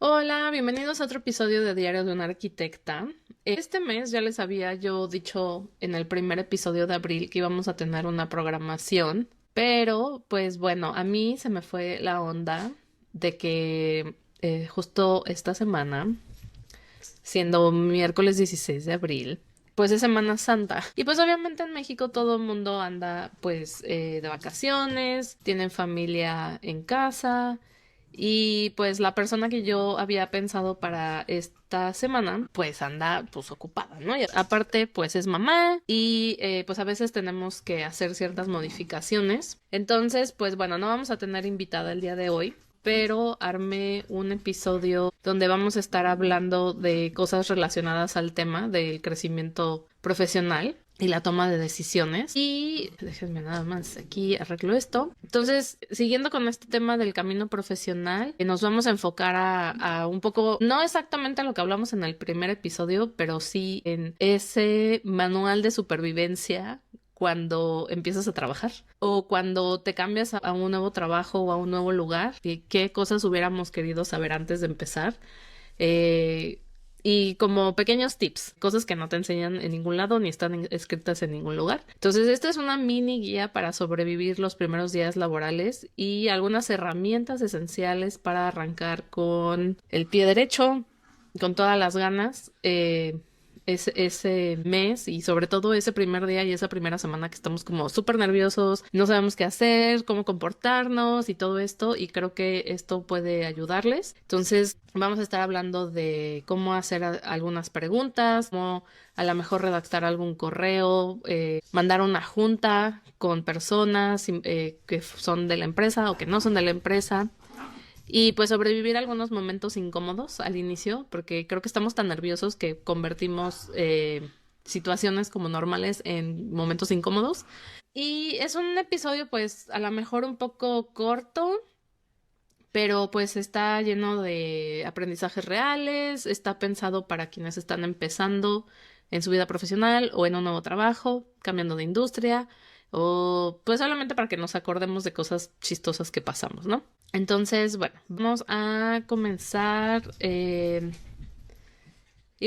Hola, bienvenidos a otro episodio de Diario de una Arquitecta. Este mes ya les había yo dicho en el primer episodio de abril que íbamos a tener una programación, pero pues bueno, a mí se me fue la onda de que justo esta semana, siendo miércoles 16 de abril, pues es Semana Santa. Y pues obviamente en México todo el mundo anda pues de vacaciones, tienen familia en casa. Y pues la persona que yo había pensado para esta semana, pues anda pues ocupada, ¿no? Y aparte, pues es mamá y pues a veces tenemos que hacer ciertas modificaciones. Entonces, pues bueno, no vamos a tener invitada el día de hoy, pero armé un episodio donde vamos a estar hablando de cosas relacionadas al tema del crecimiento profesional y la toma de decisiones. Y déjenme nada más, aquí arreglo esto. Entonces, siguiendo con este tema del camino profesional, nos vamos a enfocar a un poco, no exactamente a lo que hablamos en el primer episodio, pero sí en ese manual de supervivencia cuando empiezas a trabajar o cuando te cambias a un nuevo trabajo o a un nuevo lugar, y qué cosas hubiéramos querido saber antes de empezar. Eh, y como pequeños tips, cosas que no te enseñan en ningún lado ni están escritas en ningún lugar. Entonces, esta es una mini guía para sobrevivir los primeros días laborales y algunas herramientas esenciales para arrancar con el pie derecho, con todas las ganas. Ese mes y sobre todo ese primer día y esa primera semana que estamos como súper nerviosos, no sabemos qué hacer, cómo comportarnos y todo esto, y creo que esto puede ayudarles. Entonces vamos a estar hablando de cómo hacer algunas preguntas, cómo a lo mejor redactar algún correo, mandar una junta con personas que son de la empresa o que no son de la empresa. Y pues sobrevivir a algunos momentos incómodos al inicio, porque creo que estamos tan nerviosos que convertimos situaciones como normales en momentos incómodos. Y es un episodio pues a lo mejor un poco corto, pero pues está lleno de aprendizajes reales, está pensado para quienes están empezando en su vida profesional o en un nuevo trabajo, cambiando de industria, o pues solamente para que nos acordemos de cosas chistosas que pasamos, ¿no? Entonces, bueno, vamos a comenzar. Y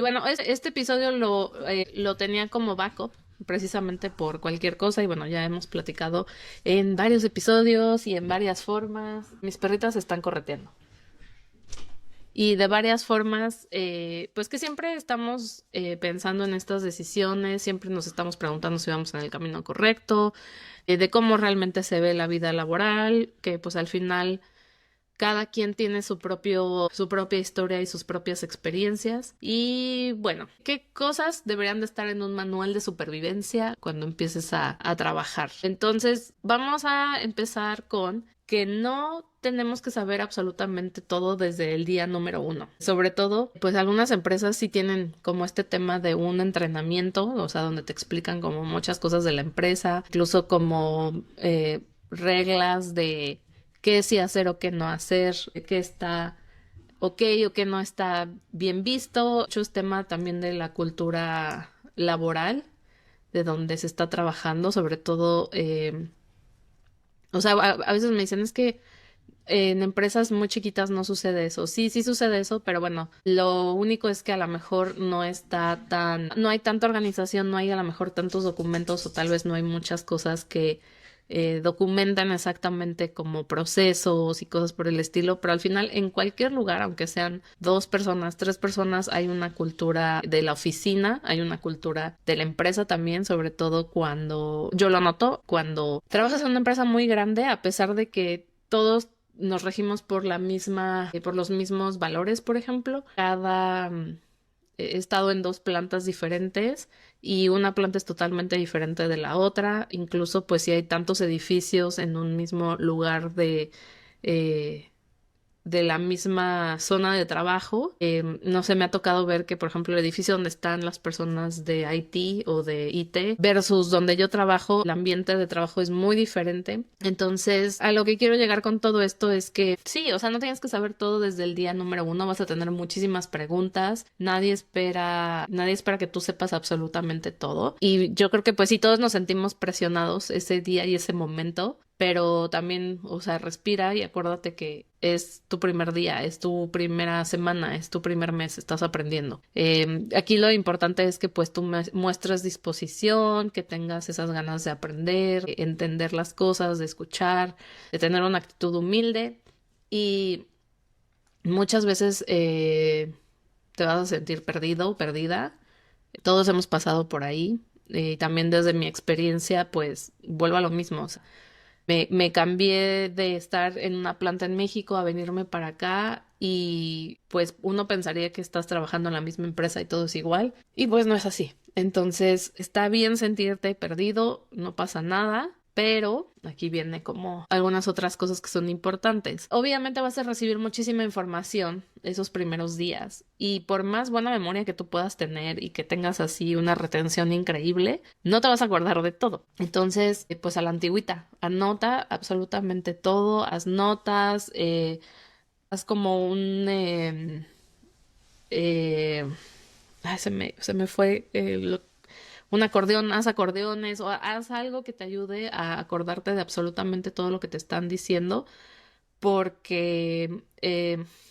bueno, este episodio lo tenía como backup, precisamente por cualquier cosa. Y bueno, ya hemos platicado en varios episodios y en varias formas. Mis perritas están correteando. Y de varias formas, pues que siempre estamos pensando en estas decisiones, siempre nos estamos preguntando si vamos en el camino correcto, de cómo realmente se ve la vida laboral, que pues al final cada quien tiene su propia historia y sus propias experiencias. Y bueno, ¿qué cosas deberían de estar en un manual de supervivencia cuando empieces a trabajar? Entonces, vamos a empezar con que no tenemos que saber absolutamente todo desde el día número uno. Sobre todo, pues algunas empresas sí tienen como este tema de un entrenamiento, o sea, donde te explican como muchas cosas de la empresa, incluso como reglas de qué sí hacer o qué no hacer, qué está ok o qué no está bien visto. Mucho es tema también de la cultura laboral, de donde se está trabajando, sobre todo, o sea, a veces me dicen es que en empresas muy chiquitas no sucede eso. Sí, sí sucede eso, pero bueno, lo único es que a lo mejor no hay tanta organización, no hay a lo mejor tantos documentos o tal vez no hay muchas cosas que documentan exactamente como procesos y cosas por el estilo, pero al final en cualquier lugar, aunque sean dos personas, tres personas, hay una cultura de la oficina, hay una cultura de la empresa también, sobre todo cuando, yo lo noto, cuando trabajas en una empresa muy grande, a pesar de que todos nos regimos por por los mismos valores, por ejemplo. He estado en dos plantas diferentes y una planta es totalmente diferente de la otra. Incluso, pues, si hay tantos edificios en un mismo lugar eh, de la misma zona de trabajo. No sé, me ha tocado ver que, por ejemplo, el edificio donde están las personas de IT o de IT versus donde yo trabajo, el ambiente de trabajo es muy diferente. Entonces, a lo que quiero llegar con todo esto es que sí, o sea, no tienes que saber todo desde el día número uno, vas a tener muchísimas preguntas, nadie espera que tú sepas absolutamente todo. Y yo creo que pues sí, todos nos sentimos presionados ese día y ese momento, pero también, o sea, respira y acuérdate que es tu primer día, es tu primera semana, es tu primer mes, estás aprendiendo. Aquí lo importante es que pues tú muestres disposición, que tengas esas ganas de aprender, de entender las cosas, de escuchar, de tener una actitud humilde y muchas veces te vas a sentir perdido o perdida. Todos hemos pasado por ahí. También desde mi experiencia, pues vuelvo a lo mismo. O sea, me cambié de estar en una planta en México a venirme para acá y pues uno pensaría que estás trabajando en la misma empresa y todo es igual y pues no es así. Entonces está bien sentirte perdido, no pasa nada. Pero aquí viene como algunas otras cosas que son importantes. Obviamente vas a recibir muchísima información esos primeros días y por más buena memoria que tú puedas tener y que tengas así una retención increíble, no te vas a acordar de todo. Entonces, pues a la antigüita, anota absolutamente todo, haz notas, haz como eh, se me fue un acordeón, haz acordeones o haz algo que te ayude a acordarte de absolutamente todo lo que te están diciendo porque,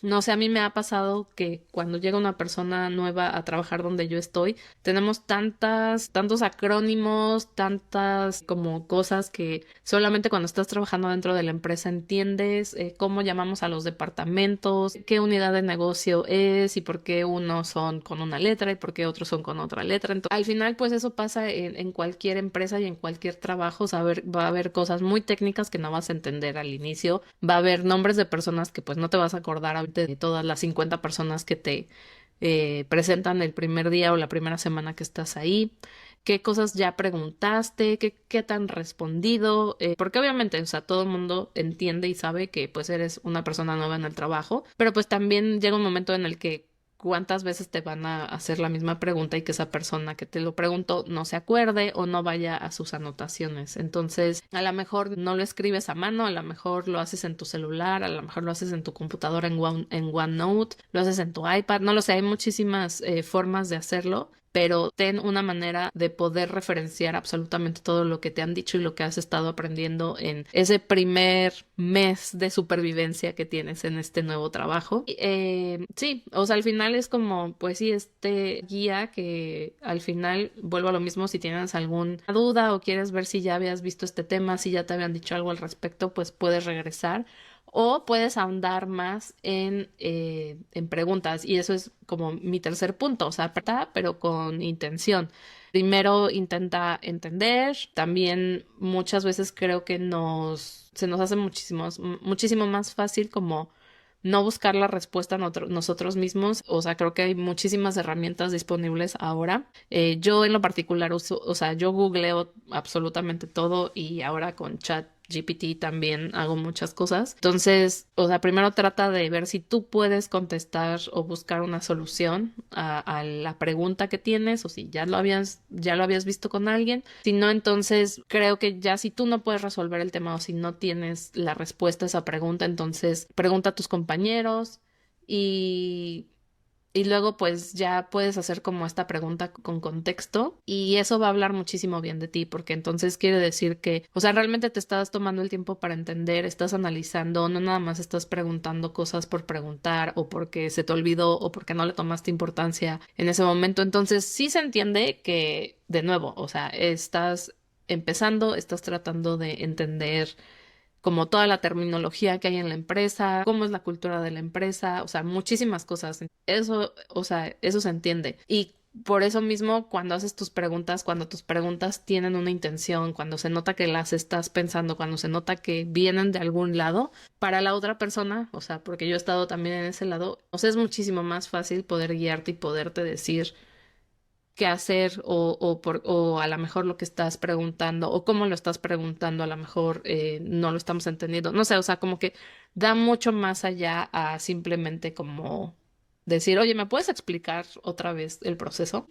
no sé, a mí me ha pasado que cuando llega una persona nueva a trabajar donde yo estoy, tenemos tantos acrónimos, tantas como cosas que solamente cuando estás trabajando dentro de la empresa entiendes cómo llamamos a los departamentos, qué unidad de negocio es y por qué unos son con una letra y por qué otros son con otra letra. Entonces, al final, pues eso pasa en cualquier empresa y en cualquier trabajo, va a haber cosas muy técnicas que no vas a entender al inicio, va a haber nombres de personas que pues no te vas a acordar ahorita de todas las 50 personas que te presentan el primer día o la primera semana que estás ahí, qué cosas ya preguntaste, qué te han respondido, porque obviamente, o sea, todo el mundo entiende y sabe que pues eres una persona nueva en el trabajo, pero pues también llega un momento en el que cuántas veces te van a hacer la misma pregunta y que esa persona que te lo preguntó no se acuerde o no vaya a sus anotaciones. Entonces, a lo mejor no lo escribes a mano, a lo mejor lo haces en tu celular, a lo mejor lo haces en tu computadora en OneNote, lo haces en tu iPad, no lo sé, hay muchísimas formas de hacerlo, pero ten una manera de poder referenciar absolutamente todo lo que te han dicho y lo que has estado aprendiendo en ese primer mes de supervivencia que tienes en este nuevo trabajo. Sí, o sea, al final es como, pues sí, este guía que al final vuelvo a lo mismo, si tienes alguna duda o quieres ver si ya habías visto este tema, si ya te habían dicho algo al respecto, pues puedes regresar. O puedes ahondar más en preguntas. Y eso es como mi tercer punto. O sea, pero con intención. Primero intenta entender. También muchas veces creo que se nos hace muchísimo más fácil como no buscar la respuesta nosotros mismos. O sea, creo que hay muchísimas herramientas disponibles ahora. Yo en lo particular uso, o sea, yo googleo absolutamente todo y ahora con ChatGPT también hago muchas cosas. Entonces, o sea, primero trata de ver si tú puedes contestar o buscar una solución a la pregunta que tienes o si ya lo habías visto con alguien. Si no, entonces creo que ya si tú no puedes resolver el tema o si no tienes la respuesta a esa pregunta, entonces pregunta a tus compañeros y luego pues ya puedes hacer como esta pregunta con contexto y eso va a hablar muchísimo bien de ti porque entonces quiere decir que, o sea, realmente te estás tomando el tiempo para entender, estás analizando, no nada más estás preguntando cosas por preguntar o porque se te olvidó o porque no le tomaste importancia en ese momento. Entonces sí se entiende que, de nuevo, o sea, estás empezando, estás tratando de entender como toda la terminología que hay en la empresa, cómo es la cultura de la empresa, o sea, muchísimas cosas. Eso, o sea, eso se entiende. Y por eso mismo, cuando haces tus preguntas, cuando tus preguntas tienen una intención, cuando se nota que las estás pensando, cuando se nota que vienen de algún lado, para la otra persona, o sea, porque yo he estado también en ese lado, o sea, es muchísimo más fácil poder guiarte y poderte decir qué hacer o a lo mejor lo que estás preguntando o cómo lo estás preguntando, a lo mejor no lo estamos entendiendo. No sé, o sea, como que da mucho más allá a simplemente como decir, oye, ¿me puedes explicar otra vez el proceso?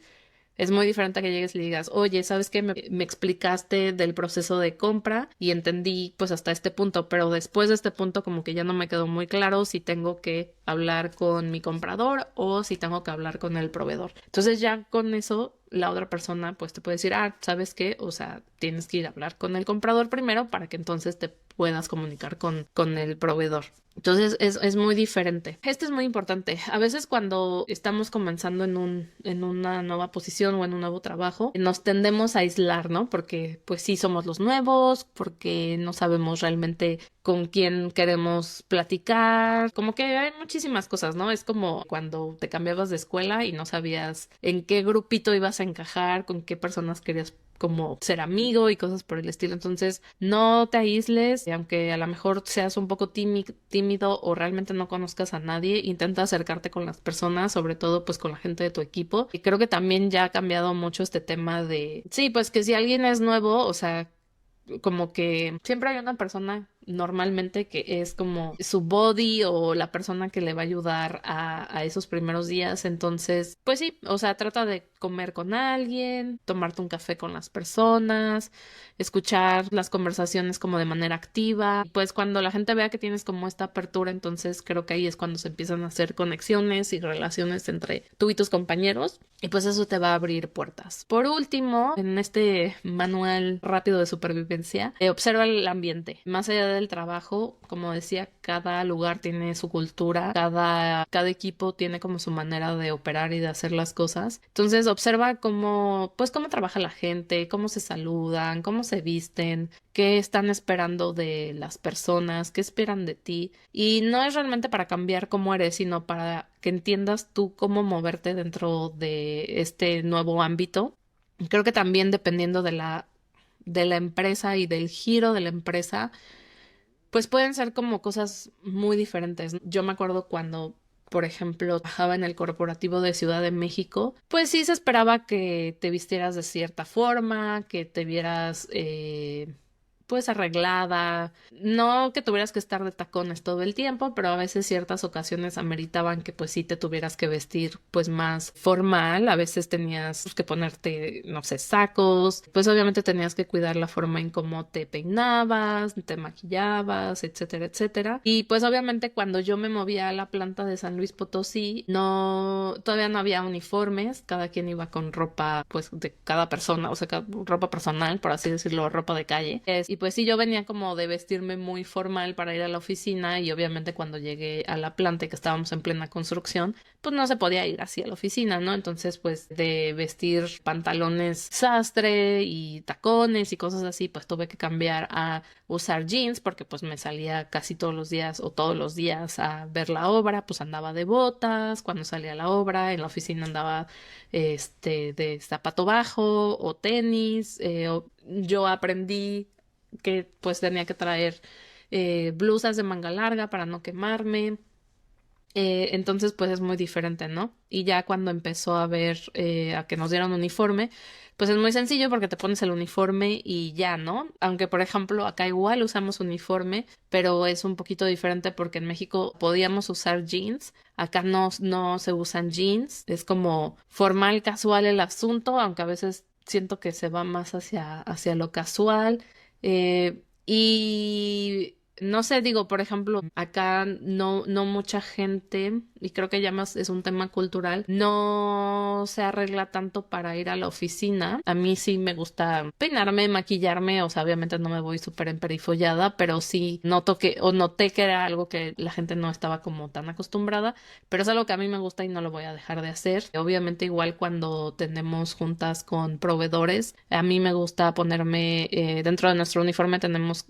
Es muy diferente a que llegues y le digas, oye, ¿sabes qué? Me explicaste del proceso de compra y entendí pues hasta este punto, pero después de este punto como que ya no me quedó muy claro si tengo que hablar con mi comprador o si tengo que hablar con el proveedor. Entonces ya con eso la otra persona pues te puede decir, ¿sabes qué? O sea, tienes que ir a hablar con el comprador primero para que entonces te puedas comunicar con el proveedor. Entonces es muy diferente. Este es muy importante. A veces cuando estamos comenzando en una nueva posición o en un nuevo trabajo, nos tendemos a aislar, ¿no? Porque pues sí somos los nuevos, porque no sabemos realmente con quién queremos platicar. Como que hay muchísimas cosas, ¿no? Es como cuando te cambiabas de escuela y no sabías en qué grupito ibas a encajar, con qué personas querías como ser amigo y cosas por el estilo. Entonces, no te aísles, y aunque a lo mejor seas un poco tímido o realmente no conozcas a nadie, intenta acercarte con las personas, sobre todo pues con la gente de tu equipo. Y creo que también ya ha cambiado mucho este tema de, sí, pues que si alguien es nuevo, o sea, como que siempre hay una persona normalmente que es como su body o la persona que le va a ayudar a esos primeros días. Entonces, pues sí, o sea, trata de comer con alguien, tomarte un café con las personas, escuchar las conversaciones como de manera activa. Pues cuando la gente vea que tienes como esta apertura, entonces creo que ahí es cuando se empiezan a hacer conexiones y relaciones entre tú y tus compañeros, y pues eso te va a abrir puertas. Por último, en este manual rápido de supervivencia, observa el ambiente. Más allá del trabajo, como decía, cada lugar tiene su cultura, cada equipo tiene como su manera de operar y de hacer las cosas. Entonces observa cómo trabaja la gente, cómo se saludan, cómo se visten, qué están esperando de las personas, qué esperan de ti. Y no es realmente para cambiar cómo eres, sino para que entiendas tú cómo moverte dentro de este nuevo ámbito. Creo que también dependiendo de la empresa y del giro de la empresa, pues pueden ser como cosas muy diferentes. Yo me acuerdo cuando, por ejemplo, trabajaba en el corporativo de Ciudad de México, pues sí se esperaba que te vistieras de cierta forma, que te vieras pues arreglada, no que tuvieras que estar de tacones todo el tiempo, pero a veces ciertas ocasiones ameritaban que pues sí te tuvieras que vestir pues más formal. A veces tenías que ponerte, no sé, sacos, pues obviamente tenías que cuidar la forma en cómo te peinabas, te maquillabas, etcétera, etcétera. Y pues obviamente cuando yo me movía a la planta de San Luis Potosí, todavía no había uniformes, cada quien iba con ropa pues de cada persona, o sea, ropa personal, por así decirlo, ropa de calle. Y pues sí, yo venía como de vestirme muy formal para ir a la oficina, y obviamente cuando llegué a la planta y que estábamos en plena construcción, pues no se podía ir así a la oficina, ¿no? Entonces pues de vestir pantalones sastre y tacones y cosas así, pues tuve que cambiar a usar jeans porque pues me salía casi todos los días o todos los días a ver la obra. Pues andaba de botas cuando salía a la obra, en la oficina andaba de zapato bajo o tenis. Yo aprendí que pues tenía que traer blusas de manga larga para no quemarme. Entonces pues es muy diferente, ¿no? Y ya cuando empezó a ver a que nos dieran uniforme, pues es muy sencillo porque te pones el uniforme y ya, ¿no? Aunque por ejemplo acá igual usamos uniforme, pero es un poquito diferente porque en México podíamos usar jeans, acá no se usan jeans, es como formal, casual el asunto, aunque a veces siento que se va más hacia lo casual. Y no sé, digo, por ejemplo, acá no mucha gente, y creo que ya más es un tema cultural, no se arregla tanto para ir a la oficina. A mí sí me gusta peinarme, maquillarme, o sea, obviamente no me voy súper emperifollada, pero sí noté que era algo que la gente no estaba como tan acostumbrada, pero es algo que a mí me gusta y no lo voy a dejar de hacer. Obviamente igual cuando tenemos juntas con proveedores, a mí me gusta ponerme, dentro de nuestro uniforme tenemos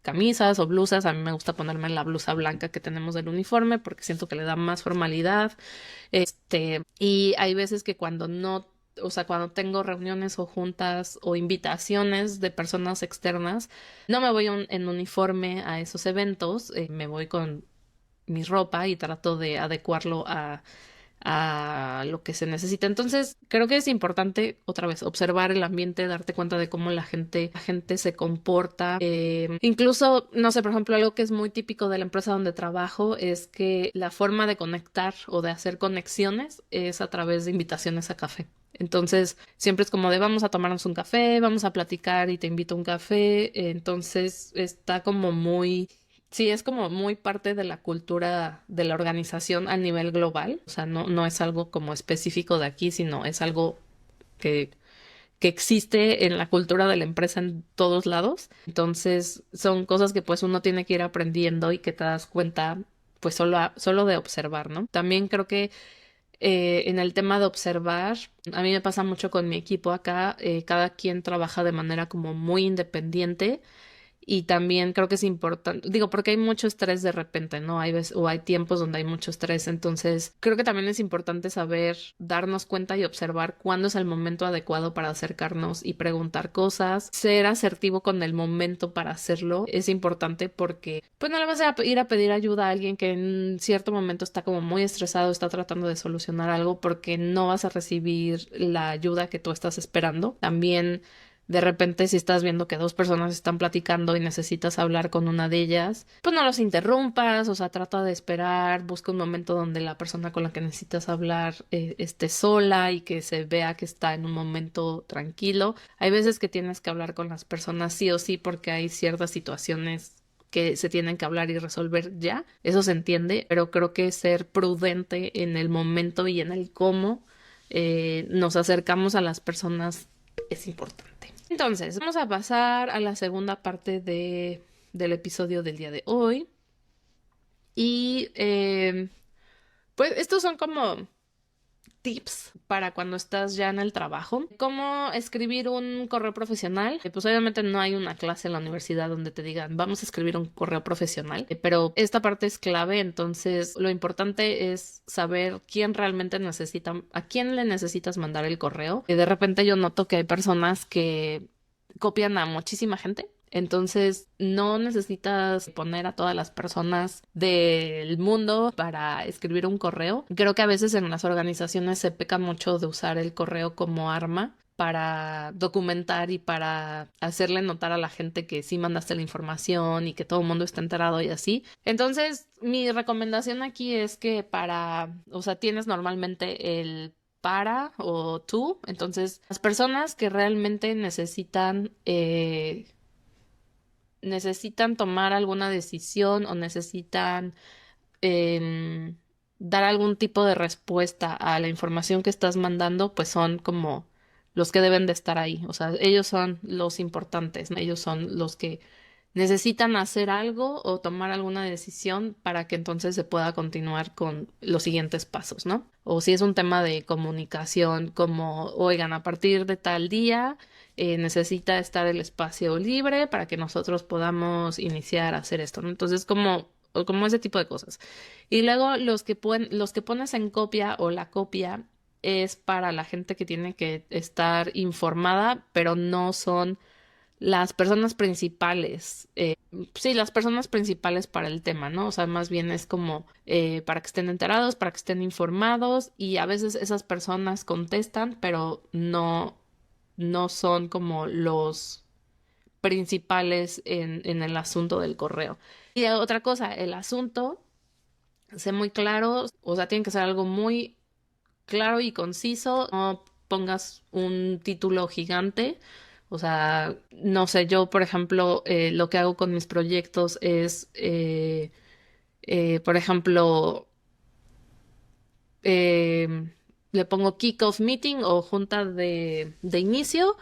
camisas o blusas. A mí me gusta ponerme la blusa blanca que tenemos del uniforme porque siento que le da más formalidad. Y hay veces que cuando no, o sea, cuando tengo reuniones o juntas o invitaciones de personas externas, no me voy en uniforme a esos eventos, me voy con mi ropa y trato de adecuarlo a lo que se necesita. Entonces, creo que es importante, otra vez, observar el ambiente, darte cuenta de cómo la gente se comporta. Incluso, no sé, por ejemplo, algo que es muy típico de la empresa donde trabajo es que la forma de conectar o de hacer conexiones es a través de invitaciones a café. Entonces, siempre es como de vamos a tomarnos un café, vamos a platicar y te invito a un café. Entonces, está como muy... Sí, es como muy parte de la cultura de la organización a nivel global. O sea, no es algo como específico de aquí, sino es algo que existe en la cultura de la empresa en todos lados. Entonces, son cosas que pues uno tiene que ir aprendiendo y que te das cuenta pues solo de observar, ¿no? También creo que en el tema de observar, a mí me pasa mucho con mi equipo acá, cada quien trabaja de manera como muy independiente. Y también creo que es importante, digo, porque hay mucho estrés de repente, ¿no? Hay veces, o hay tiempos donde hay mucho estrés, entonces creo que también es importante saber, darnos cuenta y observar cuándo es el momento adecuado para acercarnos y preguntar cosas, ser asertivo con el momento para hacerlo, es importante porque pues no le vas a ir a pedir ayuda a alguien que en cierto momento está como muy estresado, está tratando de solucionar algo porque no vas a recibir la ayuda que tú estás esperando. También de repente, si estás viendo que dos personas están platicando y necesitas hablar con una de ellas, pues no los interrumpas, o sea, trata de esperar, busca un momento donde la persona con la que necesitas hablar esté sola y que se vea que está en un momento tranquilo. Hay veces que tienes que hablar con las personas sí o sí porque hay ciertas situaciones que se tienen que hablar y resolver ya, eso se entiende, pero creo que ser prudente en el momento y en el cómo nos acercamos a las personas es importante. Entonces, vamos a pasar a la segunda parte del episodio del día de hoy. Y pues estos son como tips para cuando estás ya en el trabajo. ¿Cómo escribir un correo profesional? Pues obviamente no hay una clase en la universidad donde te digan vamos a escribir un correo profesional, pero esta parte es clave, entonces lo importante es saber quién realmente necesita, a quién le necesitas mandar el correo. De repente yo noto que hay personas que copian a muchísima gente. Entonces, no necesitas poner a todas las personas del mundo para escribir un correo. Creo que a veces en las organizaciones se peca mucho de usar el correo como arma para documentar y para hacerle notar a la gente que sí mandaste la información y que todo el mundo está enterado y así. Entonces, mi recomendación aquí es que o sea, tienes normalmente el para o tú. Entonces, las personas que realmente necesitan tomar alguna decisión o necesitan em, dar algún tipo de respuesta a la información que estás mandando, pues son como los que deben de estar ahí. O sea, ellos son los importantes, ¿no? Ellos son los que necesitan hacer algo o tomar alguna decisión para que entonces se pueda continuar con los siguientes pasos, ¿no? O si es un tema de comunicación, como, oigan, a partir de tal día necesita estar el espacio libre para que nosotros podamos iniciar a hacer esto, ¿no? Entonces, como ese tipo de cosas. Y luego los que pones en copia o la copia es para la gente que tiene que estar informada, pero no son las personas principales, sí, las personas principales para el tema, ¿no? O sea, más bien es como para que estén enterados, para que estén informados y a veces esas personas contestan, pero no son como los principales en el asunto del correo. Y otra cosa, el asunto, sé muy claro, o sea, tiene que ser algo muy claro y conciso, no pongas un título gigante. O sea, no sé, yo, por ejemplo, lo que hago con mis proyectos es, por ejemplo, le pongo kick-off meeting o junta de inicio,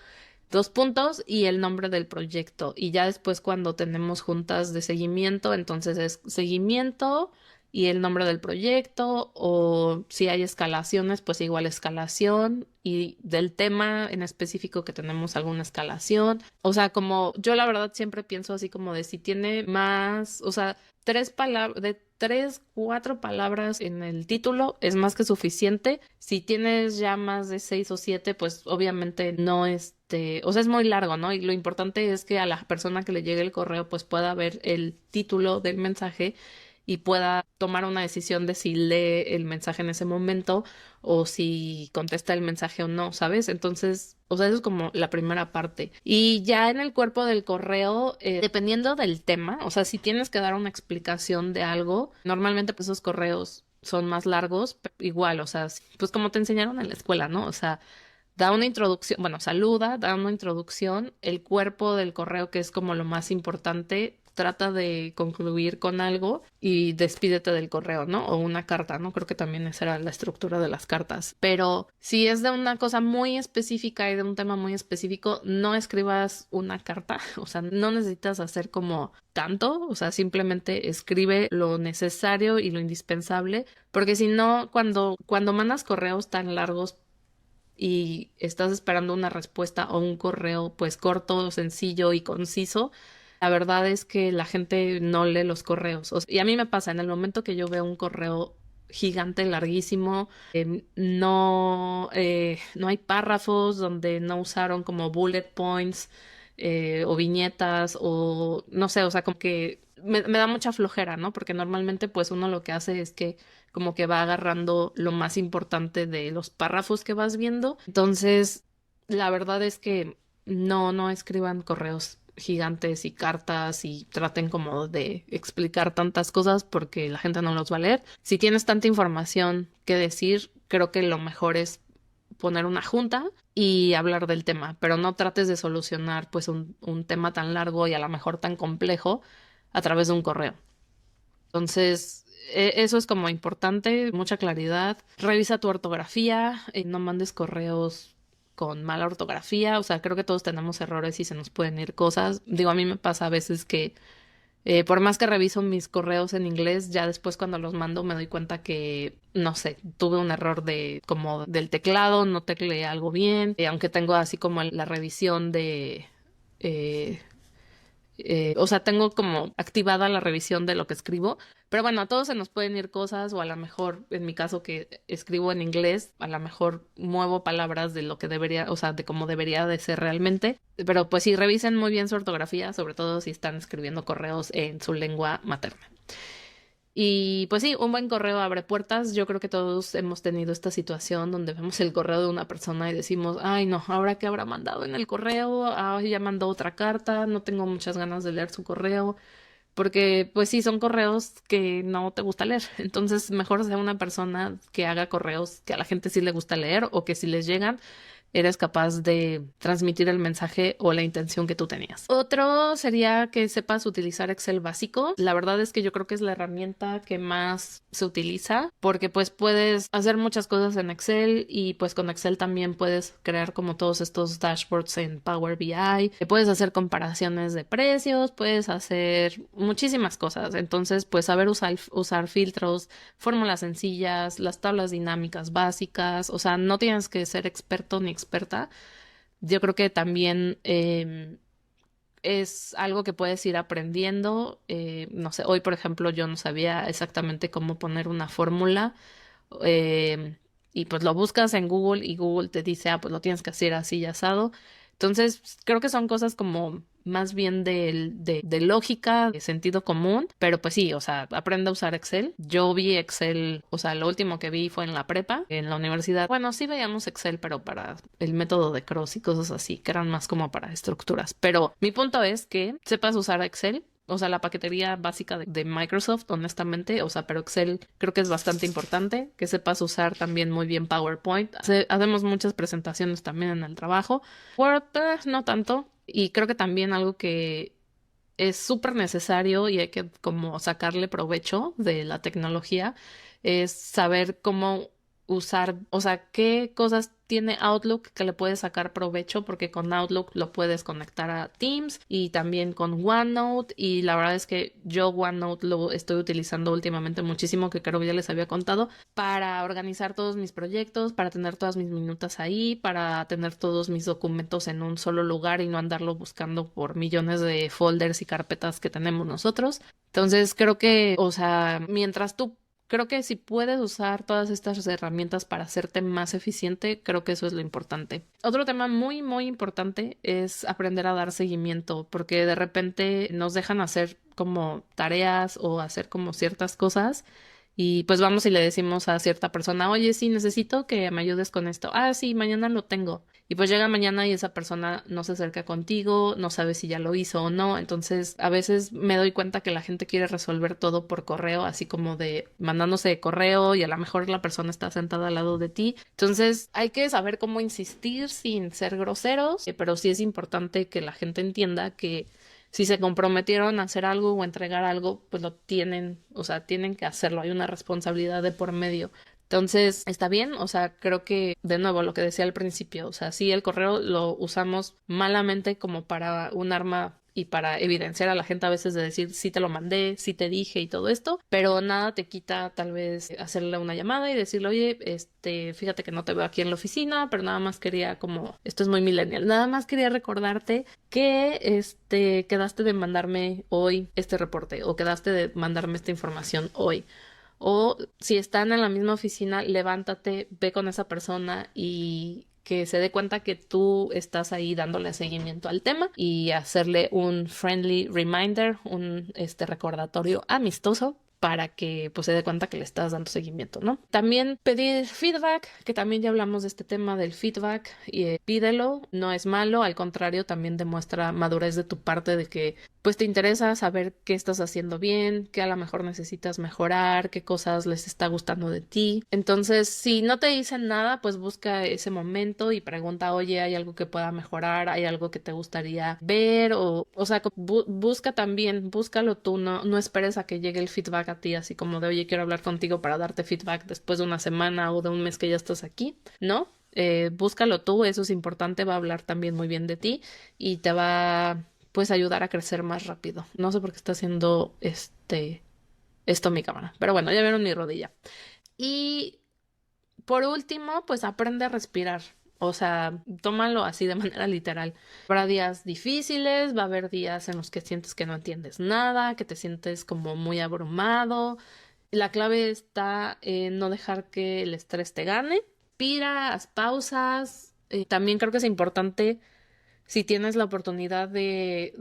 dos puntos y el nombre del proyecto. Y ya después cuando tenemos juntas de seguimiento, entonces es seguimiento y el nombre del proyecto, o si hay escalaciones, pues igual escalación y del tema en específico que tenemos alguna escalación. O sea, como yo la verdad siempre pienso así como de si tiene más, o sea, tres, cuatro palabras en el título es más que suficiente. Si tienes ya más de 6 o 7, pues obviamente no o sea, es muy largo, ¿no? Y lo importante es que a la persona que le llegue el correo pues pueda ver el título del mensaje y pueda tomar una decisión de si lee el mensaje en ese momento o si contesta el mensaje o no, ¿sabes? Entonces, o sea, eso es como la primera parte. Y ya en el cuerpo del correo, dependiendo del tema, o sea, si tienes que dar una explicación de algo, normalmente pues esos correos son más largos, pero igual, o sea, pues como te enseñaron en la escuela, ¿no? O sea, da una introducción, bueno, saluda, da una introducción, el cuerpo del correo, que es como lo más importante, trata de concluir con algo y despídete del correo, ¿no? O una carta, ¿no? Creo que también esa era la estructura de las cartas. Pero si es de una cosa muy específica y de un tema muy específico, no escribas una carta, o sea, no necesitas hacer como tanto, o sea, simplemente escribe lo necesario y lo indispensable, porque si no, cuando mandas correos tan largos y estás esperando una respuesta o un correo pues corto, sencillo y conciso, la verdad es que la gente no lee los correos. Y a mí me pasa, en el momento que yo veo un correo gigante, larguísimo, no hay párrafos donde no usaron como bullet points o viñetas o no sé, o sea, como que me da mucha flojera, ¿no? Porque normalmente pues uno lo que hace es que como que va agarrando lo más importante de los párrafos que vas viendo. Entonces, la verdad es que no escriban correos gigantes y cartas y traten como de explicar tantas cosas porque la gente no los va a leer. Si tienes tanta información que decir, creo que lo mejor es poner una junta y hablar del tema, pero no trates de solucionar pues un tema tan largo y a lo mejor tan complejo a través de un correo. Entonces, eso es como importante, mucha claridad. Revisa tu ortografía, no mandes correos con mala ortografía, o sea, creo que todos tenemos errores y se nos pueden ir cosas. Digo, a mí me pasa a veces que por más que reviso mis correos en inglés, ya después cuando los mando me doy cuenta que, no sé, tuve un error de como del teclado, no tecleé algo bien, aunque tengo así como la revisión de... eh, o sea, tengo como activada la revisión de lo que escribo, pero bueno, a todos se nos pueden ir cosas o a lo mejor, en mi caso que escribo en inglés, a lo mejor muevo palabras de lo que debería, o sea, de cómo debería de ser realmente, pero pues sí, revisen muy bien su ortografía, sobre todo si están escribiendo correos en su lengua materna. Y pues sí, un buen correo abre puertas. Yo creo que todos hemos tenido esta situación donde vemos el correo de una persona y decimos, ay no, ¿ahora qué habrá mandado en el correo? Ay, ya mandó otra carta, no tengo muchas ganas de leer su correo, porque pues sí, son correos que no te gusta leer. Entonces, mejor sea una persona que haga correos que a la gente sí le gusta leer o que si les llegan, eres capaz de transmitir el mensaje o la intención que tú tenías. Otro sería que sepas utilizar Excel básico. La verdad es que yo creo que es la herramienta que más se utiliza porque pues puedes hacer muchas cosas en Excel y pues con Excel también puedes crear como todos estos dashboards en Power BI. Puedes hacer comparaciones de precios, puedes hacer muchísimas cosas. Entonces pues saber usar filtros, fórmulas sencillas, las tablas dinámicas básicas, o sea, no tienes que ser experto ni experta. Yo creo que también es algo que puedes ir aprendiendo. No sé, hoy por ejemplo yo no sabía exactamente cómo poner una fórmula eh, y pues lo buscas en Google y Google te dice, ah, pues lo tienes que hacer así y asado. Entonces, creo que son cosas como más bien de lógica, de sentido común, pero pues sí, o sea, aprende a usar Excel. Yo vi Excel, o sea, lo último que vi fue en la prepa, en la universidad. Bueno, sí veíamos Excel, pero para el método de Cross y cosas así, que eran más como para estructuras. Pero mi punto es que sepas usar Excel. O sea, la paquetería básica de Microsoft, honestamente, o sea, pero Excel creo que es bastante importante, que sepas usar también muy bien PowerPoint. Hacemos muchas presentaciones también en el trabajo. Word, no tanto. Y creo que también algo que es súper necesario y hay que como sacarle provecho de la tecnología es saber cómo usar, o sea, qué cosas tiene Outlook que le puedes sacar provecho porque con Outlook lo puedes conectar a Teams y también con OneNote y la verdad es que yo OneNote lo estoy utilizando últimamente muchísimo, que creo que ya les había contado, para organizar todos mis proyectos, para tener todas mis minutas ahí, para tener todos mis documentos en un solo lugar y no andarlo buscando por millones de folders y carpetas que tenemos nosotros. Entonces creo que, o sea, mientras tú creo que si puedes usar todas estas herramientas para hacerte más eficiente, creo que eso es lo importante. Otro tema muy, muy importante es aprender a dar seguimiento, porque de repente nos dejan hacer como tareas o hacer como ciertas cosas y pues vamos y le decimos a cierta persona, oye, sí, necesito que me ayudes con esto. Ah, sí, mañana lo tengo. Y pues llega mañana y esa persona no se acerca contigo, no sabe si ya lo hizo o no. Entonces, a veces me doy cuenta que la gente quiere resolver todo por correo, así como de mandándose correo y a lo mejor la persona está sentada al lado de ti. Entonces, hay que saber cómo insistir sin ser groseros, pero sí es importante que la gente entienda que si se comprometieron a hacer algo o entregar algo, pues lo tienen, o sea, tienen que hacerlo, hay una responsabilidad de por medio. Entonces, está bien, o sea, creo que, de nuevo, lo que decía al principio, o sea, sí, el correo lo usamos malamente como para un arma y para evidenciar a la gente a veces de decir, sí te lo mandé, sí te dije y todo esto, pero nada te quita tal vez hacerle una llamada y decirle, oye, fíjate que no te veo aquí en la oficina, pero nada más quería como, esto es muy millennial, nada más quería recordarte que, quedaste de mandarme hoy este reporte o quedaste de mandarme esta información hoy. O si están en la misma oficina, levántate, ve con esa persona y que se dé cuenta que tú estás ahí dándole seguimiento al tema y hacerle un friendly reminder, un recordatorio amistoso para que pues se dé cuenta que le estás dando seguimiento, ¿no? También pedir feedback, que también ya hablamos de este tema del feedback, y pídelo, no es malo, al contrario, también demuestra madurez de tu parte de que pues te interesa saber qué estás haciendo bien, qué a lo mejor necesitas mejorar, qué cosas les está gustando de ti. Entonces, si no te dicen nada, pues busca ese momento y pregunta, oye, ¿hay algo que pueda mejorar? ¿Hay algo que te gustaría ver? O sea, busca también, búscalo tú, no esperes a que llegue el feedback a ti, así como de, oye, quiero hablar contigo para darte feedback después de una semana o de un mes que ya estás aquí, ¿no? Búscalo tú, eso es importante, va a hablar también muy bien de ti y te va pues ayudar a crecer más rápido. No sé por qué está haciendo esto mi cámara, pero bueno, ya vieron mi rodilla. Y por último, pues aprende a respirar. O sea, tómalo así de manera literal. Habrá días difíciles, va a haber días en los que sientes que no entiendes nada, que te sientes como muy abrumado. La clave está en no dejar que el estrés te gane. Respira, haz pausas. También creo que es importante si tienes la oportunidad de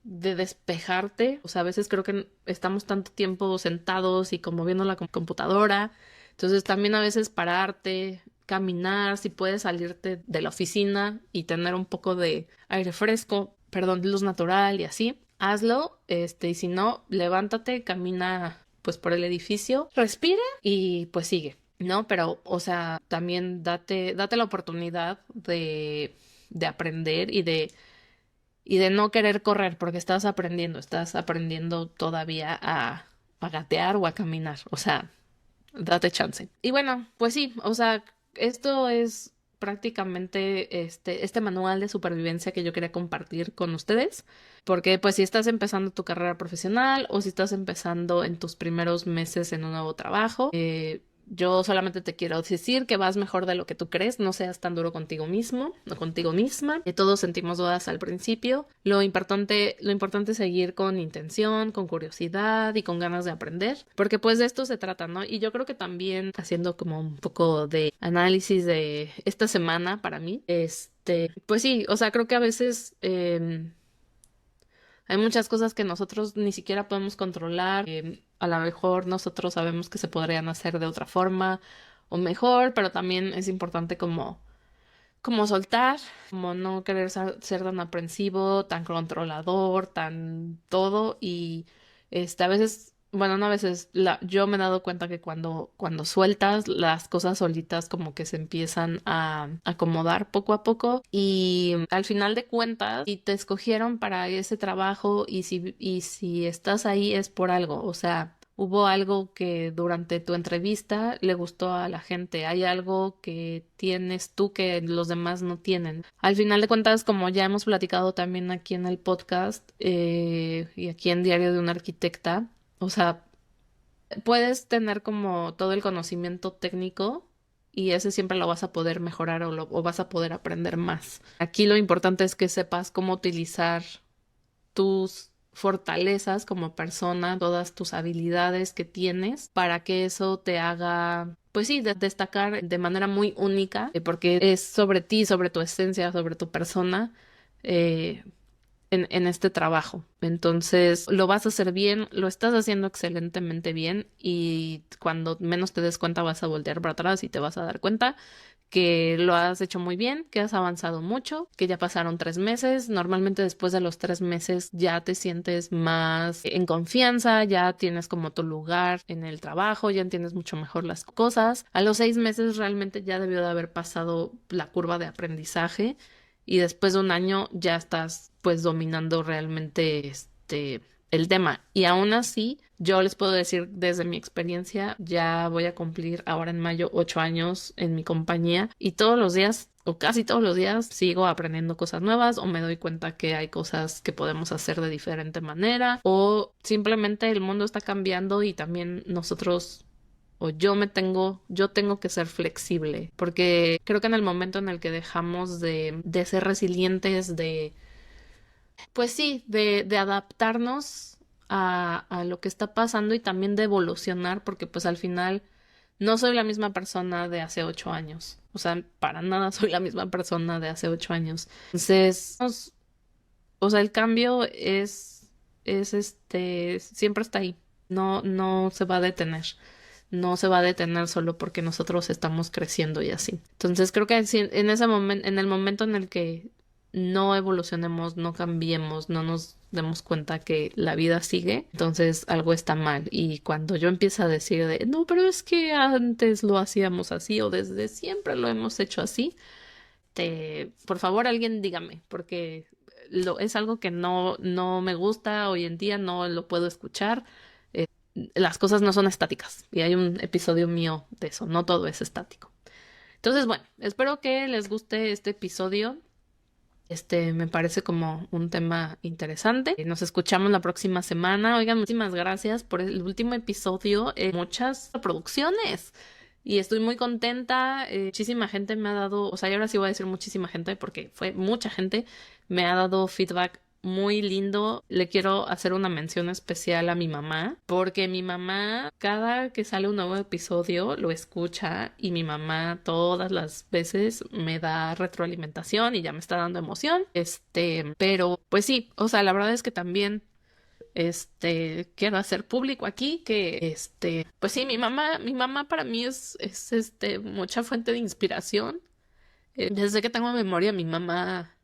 despejarte. O sea, a veces creo que estamos tanto tiempo sentados y como viendo la computadora. Entonces también a veces pararte, caminar, si puedes salirte de la oficina y tener un poco de aire fresco, perdón, luz natural y así, hazlo. Y si no, levántate, camina pues por el edificio, respira y pues sigue. ¿No? Pero, o sea, también date la oportunidad de aprender y de no querer correr porque estás aprendiendo todavía a gatear o a caminar, o sea, date chance. Y bueno, pues sí, o sea, esto es prácticamente este manual de supervivencia que yo quería compartir con ustedes, porque pues si estás empezando tu carrera profesional o si estás empezando en tus primeros meses en un nuevo trabajo, yo solamente te quiero decir que vas mejor de lo que tú crees, no seas tan duro contigo mismo o contigo misma, que todos sentimos dudas al principio. Lo importante es seguir con intención, con curiosidad y con ganas de aprender, porque pues de esto se trata, ¿no? Y yo creo que también haciendo como un poco de análisis de esta semana para mí, pues sí, o sea, creo que a veces hay muchas cosas que nosotros ni siquiera podemos controlar. A lo mejor nosotros sabemos que se podrían hacer de otra forma o mejor, pero también es importante como soltar, como no querer ser tan aprensivo, tan controlador, tan todo. Y a veces, bueno, no a veces, yo me he dado cuenta que cuando sueltas las cosas solitas como que se empiezan a acomodar poco a poco y al final de cuentas, si te escogieron para ese trabajo y si estás ahí es por algo, o sea. Hubo algo que durante tu entrevista le gustó a la gente. Hay algo que tienes tú que los demás no tienen. Al final de cuentas, como ya hemos platicado también aquí en el podcast y aquí en Diario de una Arquitecta, o sea, puedes tener como todo el conocimiento técnico y ese siempre lo vas a poder mejorar o vas a poder aprender más. Aquí lo importante es que sepas cómo utilizar tus fortalezas como persona, todas tus habilidades que tienes para que eso te haga, pues sí, destacar de manera muy única, porque es sobre ti, sobre tu esencia, sobre tu persona. eh, en este trabajo. Entonces, lo vas a hacer bien, lo estás haciendo excelentemente bien y cuando menos te des cuenta vas a voltear para atrás y te vas a dar cuenta que lo has hecho muy bien, que has avanzado mucho, que ya pasaron 3 meses. Normalmente después de los 3 meses ya te sientes más en confianza, ya tienes como tu lugar en el trabajo, ya entiendes mucho mejor las cosas. A los 6 meses realmente ya debió de haber pasado la curva de aprendizaje y después de un año ya estás pues dominando realmente el tema. Y aún así, yo les puedo decir desde mi experiencia, ya voy a cumplir ahora en mayo 8 años en mi compañía y todos los días o casi todos los días sigo aprendiendo cosas nuevas o me doy cuenta que hay cosas que podemos hacer de diferente manera o simplemente el mundo está cambiando y también nosotros o yo tengo que ser flexible, porque creo que en el momento en el que dejamos de ser resilientes, pues sí, de adaptarnos a lo que está pasando y también de evolucionar, porque pues al final no soy la misma persona de hace 8 años. O sea, para nada soy la misma persona de hace 8 años. Entonces, o sea, el cambio siempre está ahí. No, no se va a detener. No se va a detener solo porque nosotros estamos creciendo y así. Entonces creo que en ese momento, en el momento en el que no evolucionemos, no cambiemos, no nos demos cuenta que la vida sigue, entonces algo está mal. Y cuando yo empiezo a decir no, pero es que antes lo hacíamos así o desde siempre lo hemos hecho así, por favor alguien dígame, porque es algo que no me gusta hoy en día, no lo puedo escuchar. Las cosas no son estáticas y hay un episodio mío de eso, no todo es estático. Entonces, bueno, espero que les guste este episodio. Me parece como un tema interesante. Nos escuchamos la próxima semana. Oigan, muchísimas gracias por el último episodio. Muchas producciones. Y estoy muy contenta. Muchísima gente me ha dado, o sea, y ahora sí voy a decir muchísima gente porque fue mucha gente, me ha dado feedback muy lindo. Le quiero hacer una mención especial a mi mamá, porque mi mamá, cada que sale un nuevo episodio, lo escucha y mi mamá todas las veces me da retroalimentación y ya me está dando emoción. Pero pues sí, o sea, la verdad es que también quiero hacer público aquí que pues sí, mi mamá para mí es mucha fuente de inspiración. Desde que tengo memoria, mi mamá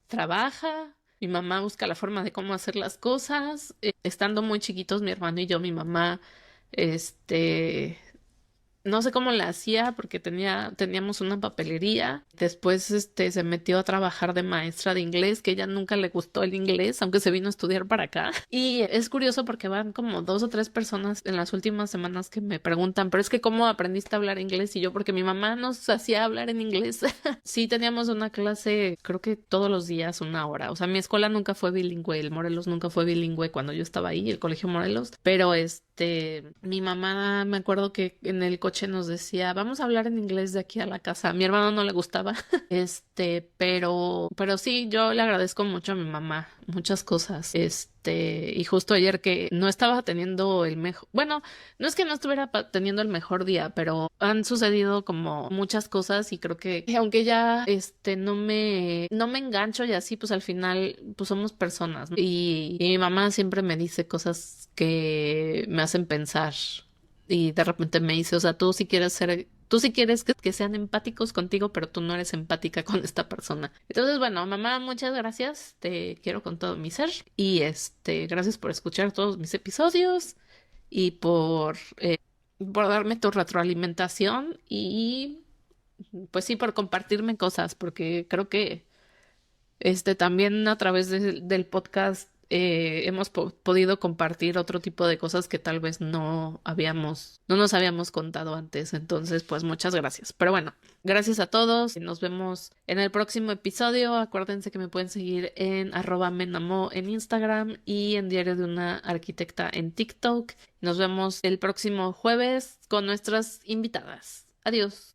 trabaja, mi mamá busca la forma de cómo hacer las cosas. Estando muy chiquitos, mi hermano y yo, mi mamá, este, no sé cómo la hacía porque teníamos una papelería. Después, se metió a trabajar de maestra de inglés, que ella nunca le gustó el inglés, aunque se vino a estudiar para acá. Y es curioso porque van como 2 o 3 personas en las últimas semanas que me preguntan, pero es que ¿cómo aprendiste a hablar inglés? Y yo, porque mi mamá nos hacía hablar en inglés. Sí, teníamos una clase, creo que todos los días, 1 hora. O sea, mi escuela nunca fue bilingüe, el Morelos nunca fue bilingüe cuando yo estaba ahí, el Colegio Morelos, pero mi mamá, me acuerdo que en el coche nos decía, vamos a hablar en inglés de aquí a la casa. A mi hermano no le gustaba, pero sí, yo le agradezco mucho a mi mamá, muchas cosas. Y justo ayer que no estaba teniendo el mejor, bueno, no es que no estuviera teniendo el mejor día, pero han sucedido como muchas cosas y creo que aunque ya, no me engancho y así, pues al final, pues somos personas, ¿no? Y mi mamá siempre me dice cosas que me hacen pensar y de repente me dice, o sea, tú sí quieres que sean empáticos contigo, pero tú no eres empática con esta persona. Entonces, bueno, mamá, muchas gracias. Te quiero con todo mi ser. Y gracias por escuchar todos mis episodios y por darme tu retroalimentación y pues sí, por compartirme cosas, porque creo que también a través del podcast hemos podido compartir otro tipo de cosas que tal vez no nos habíamos contado antes. Entonces, pues muchas gracias. Pero bueno, gracias a todos y nos vemos en el próximo episodio. Acuérdense que me pueden seguir en @menamo en Instagram y en Diario de una Arquitecta en TikTok. Nos vemos el próximo jueves con nuestras invitadas. Adiós.